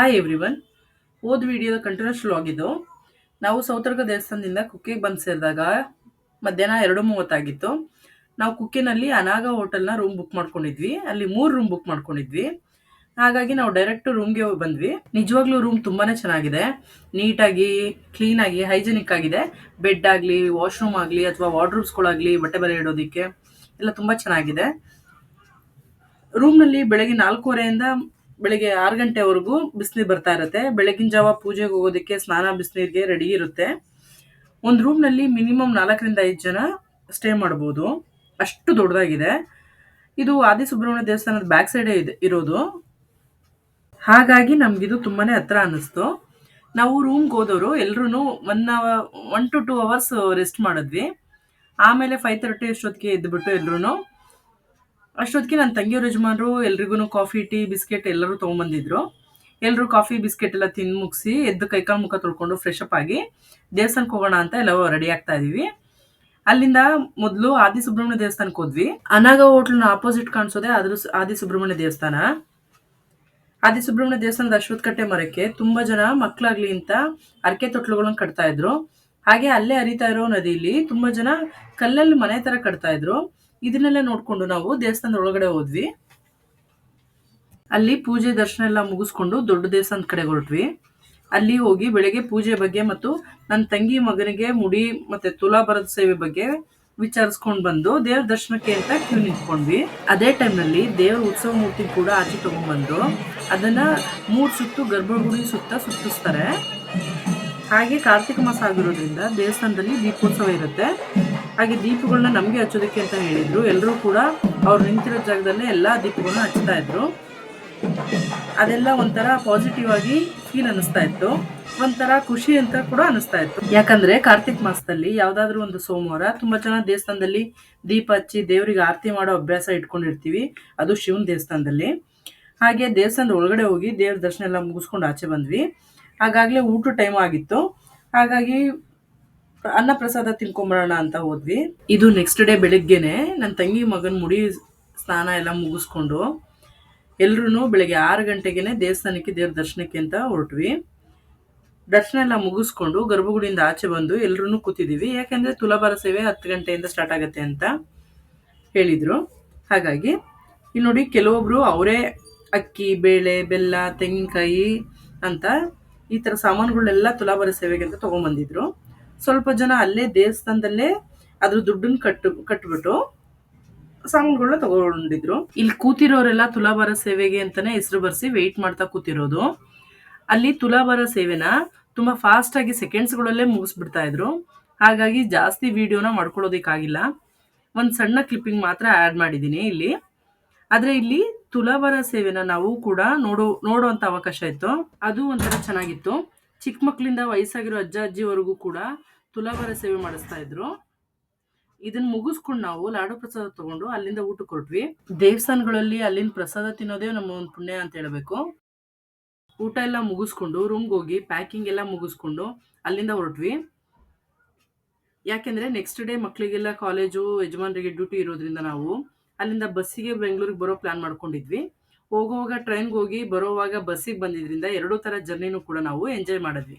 Hi everyone. ಹೋದ ವಿಡಿಯೋದ continuous vlog ಇದು. ನಾವು ಸೌತಡ್ಕ ದೇವಸ್ಥಾನದಿಂದ ಕುಕ್ಕೆಗೆ ಬಂದು ಸೇರಿದಾಗ ಮಧ್ಯಾಹ್ನ 2:30 ಆಗಿತ್ತು. ನಾವು ಕುಕ್ಕೆನಲ್ಲಿ ಅನಾಗ ಹೋಟೆಲ್ನ ರೂಮ್ ಬುಕ್ ಮಾಡ್ಕೊಂಡಿದ್ವಿ. ಅಲ್ಲಿ 3 ರೂಮ್ ಬುಕ್ ಮಾಡ್ಕೊಂಡಿದ್ವಿ. ಹಾಗಾಗಿ ನಾವು ಡೈರೆಕ್ಟ್ ರೂಮ್ಗೆ ಹೋಗಿ ಬಂದ್ವಿ. ನಿಜವಾಗ್ಲೂ ರೂಮ್ ತುಂಬಾನೇ ಚೆನ್ನಾಗಿದೆ. ನೀಟಾಗಿ, ಕ್ಲೀನಾಗಿ, ಹೈಜೆನಿಕ್ ಆಗಿದೆ. ಬೆಡ್ ಆಗಲಿ, ವಾಶ್ರೂಮ್ ಆಗಲಿ ಅಥವಾ ವಾರ್ಡ್ರೂಬ್ಸ್ಗಳಾಗಲಿ, ಬಟ್ಟೆ ಬರೆ ಇಡೋದಕ್ಕೆ ಎಲ್ಲ ತುಂಬ ಚೆನ್ನಾಗಿದೆ. ರೂಮ್ನಲ್ಲಿ ಬೆಳಗ್ಗೆ 4:30ಯಿಂದ ಬೆಳಗ್ಗೆ 6 ಗಂಟೆವರೆಗೂ ಬಿಸಿನೀರು ಬರ್ತಾ ಇರುತ್ತೆ. ಬೆಳಗಿನ ಜಾವ ಪೂಜೆಗೆ ಹೋಗೋದಕ್ಕೆ ಸ್ನಾನ ಬಿಸಿನೀರಿಗೆ ರೆಡಿ ಇರುತ್ತೆ. ಒಂದು ರೂಮ್ನಲ್ಲಿ ಮಿನಿಮಮ್ 4ರಿಂದ 5 ಜನ ಸ್ಟೇ ಮಾಡ್ಬೋದು. ಅಷ್ಟು ದೊಡ್ಡದಾಗಿದೆ. ಇದು ಆದಿಸುಬ್ರಹ್ಮಣ್ಯ ದೇವಸ್ಥಾನದ ಬ್ಯಾಕ್ ಸೈಡೇ ಇರೋದು. ಹಾಗಾಗಿ ನಮಗಿದು ತುಂಬಾನೇ ಹತ್ರ ಅನ್ನಿಸ್ತು. ನಾವು ರೂಮ್ಗೆ ಹೋದವರು ಎಲ್ಲರೂ 1 to 2 ಅವರ್ಸ್ ರೆಸ್ಟ್ ಮಾಡಿದ್ವಿ. ಆಮೇಲೆ 5:30 ಅಷ್ಟೊತ್ತಿಗೆ ಎದ್ದುಬಿಟ್ಟು ಅಷ್ಟೊತ್ತಿಗೆ ನನ್ನ ತಂಗಿಯವ್ರ ಯಜಮಾನರು ಎಲ್ರಿಗೂ ಕಾಫಿ, ಟೀ, ಬಿಸ್ಕೆಟ್ ಎಲ್ಲರೂ ತೊಗೊಂಬಂದಿದ್ರು. ಎಲ್ಲರೂ ಕಾಫಿ, ಬಿಸ್ಕೆಟ್ ಎಲ್ಲ ತಿಂದು ಮುಗಿಸಿ ಎದ್ದು ಕೈಕಾಲು ಮುಖ ತೊಳ್ಕೊಂಡು ಫ್ರೆಶ್ ಅಪ್ ಆಗಿ ದೇವಸ್ಥಾನಕ್ಕೆ ಹೋಗೋಣ ಅಂತ ಎಲ್ಲ ರೆಡಿ ಆಗ್ತಾ ಇದೀವಿ. ಅಲ್ಲಿಂದ ಮೊದಲು ಆದಿಸುಬ್ರಹ್ಮಣ್ಯ ದೇವಸ್ಥಾನಕ್ಕೆ ಹೋದ್ವಿ. ಅನಾಗ ಹೋಟ್ಲನ ಆಪೋಸಿಟ್ ಕಾಣಿಸೋದೆ ಆದಿಸುಬ್ರಹ್ಮಣ್ಯ ದೇವಸ್ಥಾನ. ಆದಿಸುಬ್ರಹ್ಮಣ್ಯ ದೇವಸ್ಥಾನದ ಅಶ್ವತ್ಥಕಟ್ಟೆ ಮರಕ್ಕೆ ತುಂಬಾ ಜನ ಮಕ್ಕಳಾಗ್ಲಿ ಅಂತ ಅರಕೆ ತೊಟ್ಲುಗಳನ್ನ ಕಟ್ತಾ ಇದ್ರು. ಹಾಗೆ ಅಲ್ಲೇ ಹರಿತಾ ಇರೋ ನದಿಲಿ ತುಂಬಾ ಜನ ಕಲ್ಲಲ್ಲಿ ಮನೆ ತರ ಕಟ್ತಾ ಇದ್ರು. ಇದನ್ನೆಲ್ಲ ನೋಡ್ಕೊಂಡು ನಾವು ದೇವಸ್ಥಾನದ ಒಳಗಡೆ ಹೋದ್ವಿ. ಅಲ್ಲಿ ಪೂಜೆ ದರ್ಶನ ಎಲ್ಲ ಮುಗಿಸ್ಕೊಂಡು ದೊಡ್ಡ ದೇವಸ್ಥಾನದ ಕಡೆ ಹೊರಟ್ವಿ. ಅಲ್ಲಿ ಹೋಗಿ ಬೆಳಗ್ಗೆ ಪೂಜೆ ಬಗ್ಗೆ ಮತ್ತು ನನ್ನ ತಂಗಿ ಮಗನಿಗೆ ಮುಡಿ ಮತ್ತೆ ತುಲಾಭಾರದ ಸೇವೆ ಬಗ್ಗೆ ವಿಚಾರಿಸ್ಕೊಂಡು ಬಂದು ದೇವ್ರ ದರ್ಶನಕ್ಕೆ ಅಂತ ಕ್ಯೂ ನಿಂತ್ಕೊಂಡ್ವಿ. ಅದೇ ಟೈಮ್ನಲ್ಲಿ ದೇವ್ರ ಉತ್ಸವ ಮೂರ್ತಿ ಕೂಡ ಆಚೆ ತಗೊಂಡ್ಬಂದು ಅದನ್ನ 3 ಸುತ್ತು ಗರ್ಭಗುಡಿ ಸುತ್ತಿಸ್ತಾರೆ. ಹಾಗೆ ಕಾರ್ತಿಕ ಮಾಸ ಆಗಿರೋದ್ರಿಂದ ದೇವಸ್ಥಾನದಲ್ಲಿ ದೀಪೋತ್ಸವ ಇರುತ್ತೆ. ಹಾಗೆ ದೀಪಗಳನ್ನ ನಮಗೆ ಹಚ್ಚೋದಕ್ಕೆ ಅಂತ ಹೇಳಿದ್ರು. ಎಲ್ಲರೂ ಕೂಡ ಅವ್ರು ನಿಂತಿರೋ ಜಾಗದಲ್ಲೇ ಎಲ್ಲ ದೀಪಗಳನ್ನ ಹಚ್ತಾ ಇದ್ರು. ಅದೆಲ್ಲ ಒಂಥರ ಪಾಸಿಟಿವ್ ಆಗಿ ಫೀಲ್ ಅನಿಸ್ತಾ ಇತ್ತು. ಒಂಥರ ಖುಷಿ ಅಂತ ಕೂಡ ಅನಿಸ್ತಾ ಇತ್ತು. ಯಾಕಂದ್ರೆ ಕಾರ್ತಿಕ್ ಮಾಸದಲ್ಲಿ ಯಾವ್ದಾದ್ರು ಒಂದು ಸೋಮವಾರ ತುಂಬಾ ಜನ ದೇವಸ್ಥಾನದಲ್ಲಿ ದೀಪ ಹಚ್ಚಿ ದೇವರಿಗೆ ಆರತಿ ಮಾಡೋ ಅಭ್ಯಾಸ ಇಟ್ಕೊಂಡಿರ್ತೀವಿ. ಅದು ಶಿವನ ದೇವಸ್ಥಾನದಲ್ಲಿ. ಹಾಗೆ ದೇವಸ್ಥಾನದ ಒಳಗಡೆ ಹೋಗಿ ದೇವ್ರ ದರ್ಶನ ಎಲ್ಲ ಮುಗಿಸ್ಕೊಂಡು ಆಚೆ ಬಂದ್ವಿ. ಹಾಗಾಗ್ಲೇ ಊಟ ಟೈಮ್ ಆಗಿತ್ತು. ಹಾಗಾಗಿ ಅನ್ನ ಪ್ರಸಾದ ತಿನ್ಕೊಂಬರೋಣ ಅಂತ ಹೋದ್ವಿ. ಇದು ನೆಕ್ಸ್ಟ್ ಡೇ ಬೆಳಿಗ್ಗೆನೆ ನನ್ನ ತಂಗಿ ಮಗನ ಮುಡಿ ಸ್ನಾನ ಎಲ್ಲ ಮುಗಿಸ್ಕೊಂಡು ಎಲ್ರೂ ಬೆಳಗ್ಗೆ 6 ಗಂಟೆಗೆನೆ ದೇವಸ್ಥಾನಕ್ಕೆ ದೇವ್ರ ದರ್ಶನಕ್ಕೆ ಅಂತ ಹೊರಟ್ವಿ. ದರ್ಶನ ಎಲ್ಲ ಮುಗಿಸ್ಕೊಂಡು ಗರ್ಭಗುಡಿಯಿಂದ ಆಚೆ ಬಂದು ಎಲ್ರೂ ಕೂತಿದ್ದೀವಿ. ಯಾಕಂದ್ರೆ ತುಲಾಭಾರ ಸೇವೆ 10 ಗಂಟೆಯಿಂದ ಸ್ಟಾರ್ಟ್ ಆಗುತ್ತೆ ಅಂತ ಹೇಳಿದ್ರು. ಹಾಗಾಗಿ ಇಲ್ಲಿ ನೋಡಿ, ಕೆಲವೊಬ್ರು ಅವರೇ ಅಕ್ಕಿ, ಬೇಳೆ, ಬೆಲ್ಲ, ತೆಂಗಿನಕಾಯಿ ಅಂತ ಈ ಥರ ಸಾಮಾನುಗಳನ್ನೆಲ್ಲ ತುಲಾಭಾರ ಸೇವೆಗೆ ಅಂತ ತೊಗೊಂಬಂದಿದ್ರು. ಸ್ವಲ್ಪ ಜನ ಅಲ್ಲೇ ದೇವಸ್ಥಾನದಲ್ಲೇ ಅದ್ರ ದುಡ್ಡನ್ನು ಕಟ್ಬಿಟ್ಟು ಸಾಮಾನುಗಳನ್ನ ತಗೊಂಡಿದ್ರು. ಇಲ್ಲಿ ಕೂತಿರೋರೆಲ್ಲ ತುಲಾಭಾರ ಸೇವೆಗೆ ಅಂತಾನೆ ಹೆಸರು ಬರ್ಸಿ ವೆಯ್ಟ್ ಮಾಡ್ತಾ ಕೂತಿರೋದು. ಅಲ್ಲಿ ತುಲಾಭಾರ ಸೇವೆನ ತುಂಬಾ ಫಾಸ್ಟ್ ಆಗಿ ಸೆಕೆಂಡ್ಸ್ಗಳಲ್ಲೇ ಮುಗಿಸ್ಬಿಡ್ತಾ ಇದ್ರು. ಹಾಗಾಗಿ ಜಾಸ್ತಿ ವಿಡಿಯೋನ ಮಾಡ್ಕೊಳ್ಳೋದಕ್ಕಾಗಿಲ್ಲ. ಒಂದು ಸಣ್ಣ ಕ್ಲಿಪ್ಪಿಂಗ್ ಮಾತ್ರ ಆ್ಯಡ್ ಮಾಡಿದ್ದೀನಿ ಇಲ್ಲಿ. ಆದ್ರೆ ಇಲ್ಲಿ ತುಲಾಭಾರ ಸೇವೆನ ನಾವು ಕೂಡ ನೋಡುವಂತ ಅವಕಾಶ ಇತ್ತು. ಅದು ಒಂಥರ ಚೆನ್ನಾಗಿತ್ತು. ಚಿಕ್ಕ ಮಕ್ಕಳಿಂದ ವಯಸ್ಸಾಗಿರೋ ಅಜ್ಜ ಅಜ್ಜಿವರೆಗೂ ಕೂಡ ತುಲಾಭಾರ ಸೇವೆ ಮಾಡಿಸ್ತಾ ಇದ್ರು. ಇದನ್ನ ಮುಗಿಸ್ಕೊಂಡು ನಾವು ಲಾಡು ಪ್ರಸಾದ ತಗೊಂಡು ಅಲ್ಲಿಂದ ಊಟಕ್ಕೆ ಹೊರಟ್ವಿ. ದೇವಸ್ಥಾನಗಳಲ್ಲಿ ಅಲ್ಲಿನ ಪ್ರಸಾದ ತಿನ್ನೋದೇ ನಮ್ಮ ಒಂದು ಪುಣ್ಯ ಅಂತ ಹೇಳ್ಬೇಕು. ಊಟ ಎಲ್ಲ ಮುಗಿಸ್ಕೊಂಡು ರೂಮ್ಗೆ ಹೋಗಿ ಪ್ಯಾಕಿಂಗ್ ಎಲ್ಲ ಮುಗಿಸ್ಕೊಂಡು ಅಲ್ಲಿಂದ ಹೊರಟ್ವಿ. ಯಾಕೆಂದ್ರೆ ನೆಕ್ಸ್ಟ್ ಡೇ ಮಕ್ಕಳಿಗೆಲ್ಲ ಕಾಲೇಜು, ಯಜಮಾನರಿಗೆ ಡ್ಯೂಟಿ ಇರೋದ್ರಿಂದ ನಾವು ಅಲ್ಲಿಂದ ಬಸ್ಸಿಗೆ ಬೆಂಗಳೂರಿಗೆ ಬರೋ ಪ್ಲಾನ್ ಮಾಡ್ಕೊಂಡಿದ್ವಿ. ಹೋಗುವಾಗ ಟ್ರೈನ್ಗೆ ಹೋಗಿ ಬರೋವಾಗ ಬಸ್ಸಿಗೆ ಬಂದಿದ್ರಿಂದ 2 ಥರ ಜರ್ನಿನೂ ಕೂಡ ನಾವು ಎಂಜಾಯ್ ಮಾಡಿದ್ವಿ.